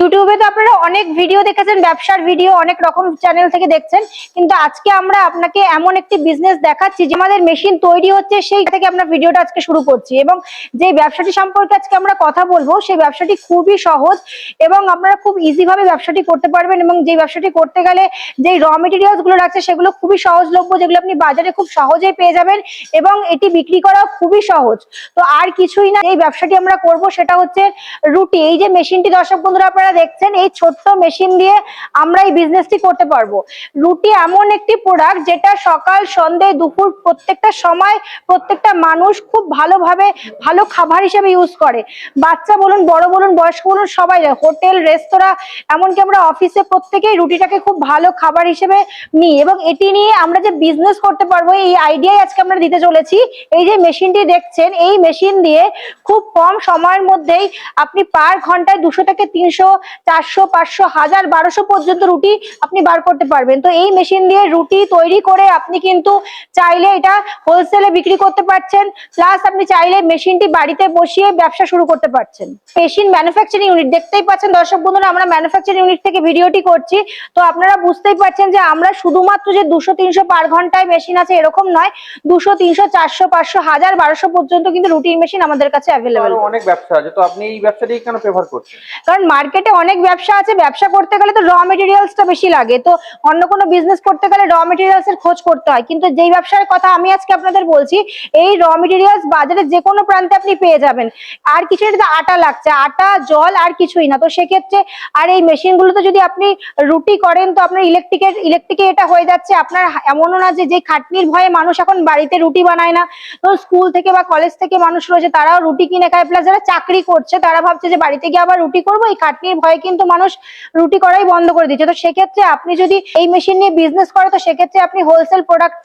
ইউটিউবে তো আপনারা অনেক ভিডিও দেখেছেন, ব্যবসার ভিডিও অনেক রকম চ্যানেল থেকে দেখছেন, কিন্তু আজকে আমরা আপনাকে এমন একটি বিজনেস দেখাচ্ছি যে আমাদের মেশিন তৈরি হচ্ছে, সেই থেকে আমরা ভিডিওটা আজকে শুরু করছি। এবং যে ব্যবসাটি সম্পর্কে আজকে আমরা কথা বলবো সেই ব্যবসাটি খুবই সহজ এবং আপনারা খুব ইজি ভাবে ব্যবসাটি করতে পারবেন। এবং যে ব্যবসাটি করতে গেলে যে র মেটেরিয়ালস গুলো রাখছে সেগুলো খুবই সহজলভ্য, যেগুলো আপনি বাজারে খুব সহজেই পেয়ে যাবেন এবং এটি বিক্রি করা খুবই সহজ। তো আর কিছুই না, এই ব্যবসাটি আমরা করব সেটা হচ্ছে রুটি। এই যে মেশিনটি দর্শক বন্ধুরা আপনারা দেখছেন, এই ছোট্ট মেশিন দিয়ে আমরা এই বিজনেসটি করতে পারবো। রুটি এমন একটি প্রোডাক্ট যেটা সকাল সন্ধ্যে দুপুর প্রত্যেকটা সময় প্রত্যেকটা মানুষ খুব ভালোভাবে ভালো খাবার হিসেবে ইউজ করে। বাচ্চা বলুন, বড় বলুন, বয়স্ক বলুন, সবাই হোটেল রেস্তোরাঁ এমনকি আমরা অফিসে প্রত্যেকেই রুটিটাকে খুব ভালো খাবার হিসেবে নিই। এবং এটি নিয়ে আমরা যে বিজনেস করতে পারবো এই আইডিয়াই আজকে আমরা দিতে চলেছি। এই যে মেশিনটি দেখছেন, এই মেশিন দিয়ে খুব কম সময়ের মধ্যেই আপনি পার ঘন্টায় 200 থেকে 300, 400, 500, 1000, 1200 পর্যন্ত রুটি আপনি বার করতে পারবেন। তো এই মেশিন দিয়ে রুটি তৈরি করে আপনি কিন্তু চাইলে এটা হোলসেলে বিক্রি করতে পারছেন, প্লাস আপনি চাইলে মেশিনটি বাড়িতে বসিয়ে ব্যবসা শুরু করতে পারছেন। মেশিন ম্যানুফ্যাকচারিং ইউনিট দেখতেই পাচ্ছেন দর্শক বন্ধুরা, আমরা ম্যানুফ্যাকচারিং ইউনিট থেকে ভিডিওটি করছি। তো আপনারা বুঝতেই পারছেন যে আমরা শুধুমাত্র যে 200-300 পার ঘন্টায় মেশিন আছে এরকম নয়, 200, 300, 400, 500, 1000, 1200 পর্যন্ত কিন্তু রুটির মেশিন আমাদের কাছে অ্যাভেলেবল। অনেক ব্যবসা আছে, তো আপনি এই ব্যবসাটি কেন প্রেফার করছেন? কারণ মার্কেটে অনেক ব্যবসা আছে, ব্যবসা করতে গেলে তো র মেটেরিয়ালসটা বেশি লাগে, তো অন্য কোনো বিজনেস করতে গেলে র মেটেরিয়ালস এর খোঁজ করতে হয়। কিন্তু যেই ব্যবসার কথা আমি আজকে আপনাদের বলছি, এই র মেটেরিয়ালস বাজারে যে কোনো প্রান্তে আপনি পেয়ে যাবেন। আর কিছু এটা আটা লাগছে, আটা জল আর কিছুই না। তো সেক্ষেত্রে আর এই মেশিনগুলোতে যদি আপনি রুটি করেন তো আপনার ইলেকট্রিকে এটা হয়ে যাচ্ছে। আপনার এমনও না যে খাটনির ভয়ে মানুষ এখন বাড়িতে রুটি বানায় না। তো স্কুল থেকে বা কলেজ থেকে মানুষ রয়েছে, তারাও রুটি কিনে খায়, প্লাস যারা চাকরি করছে তারা ভাবছে যে বাড়িতে গিয়ে আবার রুটি করবো, এই খাটনির ভয়ে কিন্তু মানুষ রুটি করাই বন্ধ করে দিচ্ছে। তো সেক্ষেত্রে আপনি যদি এই মেশিন নিয়ে বিজনেস করে তো সেক্ষেত্রে আপনি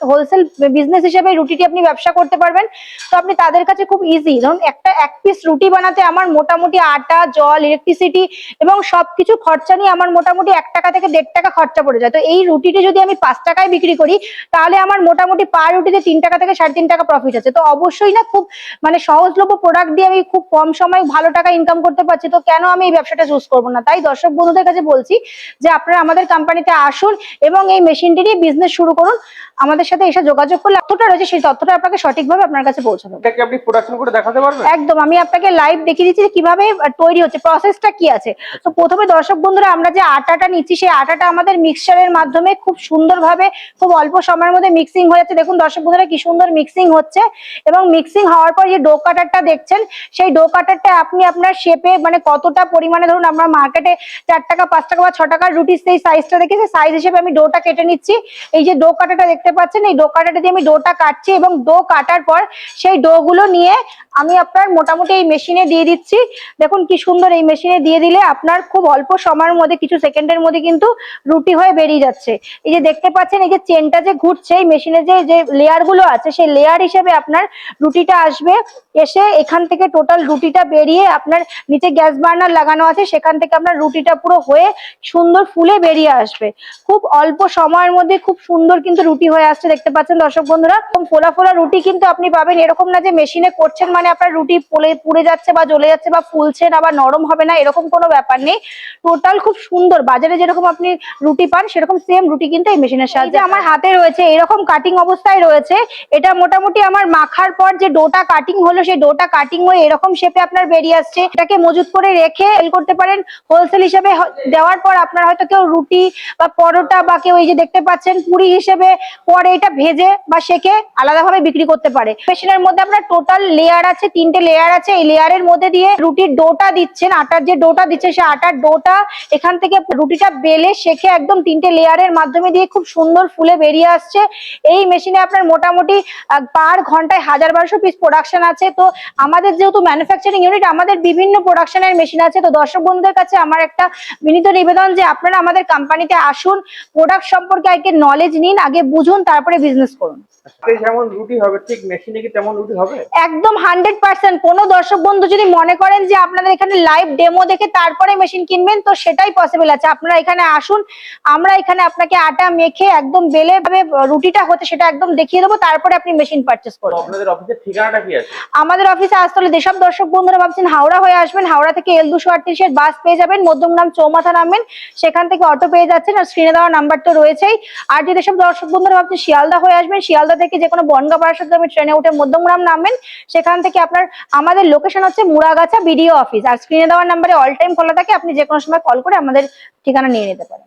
হোলসেল বিজনেস হিসেবে রুটিটি আপনি ব্যবসা করতে পারবেন। তো আপনি তাদের কাছে খুব ইজি, ধরুন এক পিস রুটি বানাতে আমার মোটামুটি আটা জল ইলেকট্রিসিটি এবং সবকিছু খরচা নিয়ে আমার মোটামুটি 1 টাকা থেকে 1.5 টাকা খরচা পড়ে যায়। তো এই রুটিটি যদি আমি 5 টাকায় বিক্রি করি তাহলে আমার মোটামুটি পার রুটিতে 3 টাকা থেকে 3.5 টাকা প্রফিট আছে। তো অবশ্যই না, খুব মানে সহজলভ্য প্রোডাক্ট দিয়ে আমি খুব কম সময়ে ভালো টাকা ইনকাম করতে পারছি, তো কেন আমি এই ব্যবসাটা চুজ করবো না? তাই দর্শক বন্ধুদের কাছে বলছি যে আপনারা আমাদের কোম্পানিতে আসুন এবং এই মেশিনটি নিয়ে বিজনেস শুরু করুন। আমাদের সাথে এসে যোগাযোগ করলে তথ্যটা রয়েছে সেই তথ্যটা আপনাকে সঠিকভাবে আপনার কাছে পৌঁছানো। এটা কি আপনি প্রোডাকশন করে দেখাতে পারবেন? একদম, আমি আপনাকে লাইভ দেখিয়ে দিচ্ছি কিভাবে তৈরি হচ্ছে, প্রসেসটা কি আছে। তো প্রথমে দর্শক বন্ধুরা আমরা যে আটাটা নিচ্ছি সেই আটাটা আমাদের মিক্সচারের মাধ্যমে খুব সুন্দরভাবে খুব অল্প সময়ের মধ্যে মিক্সিং হয়ে যাচ্ছে। দেখুন দর্শক বন্ধুরা কি সুন্দর মিক্সিং হচ্ছে। এবং মিক্সিং হওয়ার পর যে ডো কাটারটা দেখছেন, সেই ডো কাটারটা আপনি আপনার শেপে মানে কতটা পরিমাণে, ধরুন আমরা মার্কেটে 4 টাকা 5 টাকা বা 6 টাকার রুটির সেই সাইজটা দেখে সেই সাইজ হিসেবে আমি ডোটা কেটে নিচ্ছি। এই যে ডো কাটারটা দেখতে পাচ্ছেন, এই ডো কাটারটা দিয়ে আমি ডোটা কাটছি এবং ডো কাটার পর সেই ডো গুলো নিয়ে আমি আপনার মোটামুটি এই মেশিনে দিয়ে দিচ্ছি। দেখুন কি সুন্দর, এই মেশিনে দিয়ে দিলে আপনার খুব অল্প সময়ের মধ্যে কিছু সেকেন্ডের মধ্যে কিন্তু রুটি হয়ে বেরিয়ে যাচ্ছে। এই যে দেখতে পাচ্ছেন, এই যে চেনটা যে ঘুরছে এই মেশিনে যে লেয়ার গুলো আছে সেই লেয়ার হিসেবে আপনার রুটিটা আসবে, এসে এখান থেকে টোটাল রুটিটা বেরিয়ে আপনার নিচে গ্যাস বার্নার লাগানো আছে, সেখান থেকে আপনার রুটিটা পুরো হয়ে সুন্দর ফুলে বেরিয়ে আসবে। খুব অল্প সময়ের মধ্যে খুব সুন্দর কিন্তু রুটি হয়ে আসছে, দেখতে পাচ্ছেন দর্শক বন্ধুরা। ফোলা ফোলা রুটি কিন্তু আপনি পাবেন, এরকম না যে মেশিনে করছেন মানে আপনার রুটি পুড়ে যাচ্ছে বা জ্বলে যাচ্ছে বা ফুলছে না বা নরম হবে না, এরকম কোনো ব্যাপার নেই। টোটাল খুব সুন্দর বাজারে যেরকম আপনি রুটি পান সেরকম সেম রুটি কিন্তু এই মেশিনের সাহায্যে আমার হাতে রয়েছে, এরকম কাটিং অবস্থায় রয়েছে। এটা মোটামুটি আমার মাখার পর যে ডোটা কাটিং হলো সেই ডোটা কাটিং হয়ে এরকম শেপে আপনার বেরিয়ে আসছে। এটাকে মজুত করে রেখে সেল করতে পারেন হোলসেল হিসেবে। দেওয়ার পর আপনার হয়তো কেউ রুটি বা পরোটা বা কেউ এই যে দেখতে পাচ্ছেন পুরি হিসেবে পরে এটা ভেজে বা সেকে আলাদাভাবে বিক্রি করতে পারে। মেশিনের মধ্যে আপনার টোটাল লেয়ার আছে, 3টে লেয়ার আছে। এই লেয়ারের মধ্যে দিয়ে রুটির ডোটা দিচ্ছেন, আটার যে ডোটা দিচ্ছে সেই আটার ডোটা এখান থেকে রুটিটা বেলে সেকে একদম 3টে লেয়ারের মাধ্যমে দিয়ে খুব সুন্দর ফুলে বেরিয়ে আসছে। এই মেশিনে আপনার মোটামুটি পার ঘন্টায় 1000-1200 পিস প্রোডাকশন আছে। তো আমাদের যেহেতু ম্যানুফ্যাকচারিং ইউনিট, আমাদের বিভিন্ন প্রোডাকশনের মেশিন আছে। তো দর্শক বন্ধুদের কাছে আমার একটা বিনীত নিবেদন যে আপনারা আমাদের কোম্পানিতে আসুন, প্রোডাক্ট সম্পর্কে আগে নলেজ নিন, আগে বুঝুন, তারপরে বিজনেস করুন। যেমন রুটি হবে ঠিক মেশিনে কি তেমন রুটি হবে? একদম 100%। কোনো দর্শক বন্ধু যদি মনে করেন যে আপনাদের এখানে লাইভ ডেমো দেখে তারপরে মেশিন কিনবেন তো সেটাই পসিবল আছে। আপনারা এখানে আসুন, আমরা এখানে আপনাকে আটা মেখে একদম বেলে ভাবে রুটিটা হতে সেটা একদম দেখিয়ে দেবো, তারপরে আপনি মেশিন পারচেজ করবেন। আপনাদের অফিসের ঠিকানাটা কি আছে? আমাদের অফিসে আসতে হলে যেসব দর্শক বন্ধুরা ভাবছেন হাওড়া হয়ে আসবেন, হাওড়া থেকে L238 এর বাস পেয়ে যাবেন, মধ্যমগ্রাম চৌমাথা নামবেন, সেখান থেকে অটো পেয়ে যাচ্ছেন, আর স্ক্রিনে দেওয়া নাম্বার তো রয়েছেই। আর যদি সব দর্শক বন্ধুরা ভাবছেন শিয়ালদা হয়ে আসবেন, শিয়ালদা থেকে যে কোনো বনগাঁ বারাসাত যাবে ট্রেনে উঠে মধ্যমগ্রাম নামবেন, সেখান থেকে আপনার আমাদের লোকেশন হচ্ছে মুড়াগাছা বিডিও অফিস, আর স্ক্রিনে দেওয়া নাম্বারে অল টাইম খোলা থাকে, আপনি যে কোনো সময় কল করে আমাদের ঠিকানা নিয়ে নিতে পারেন।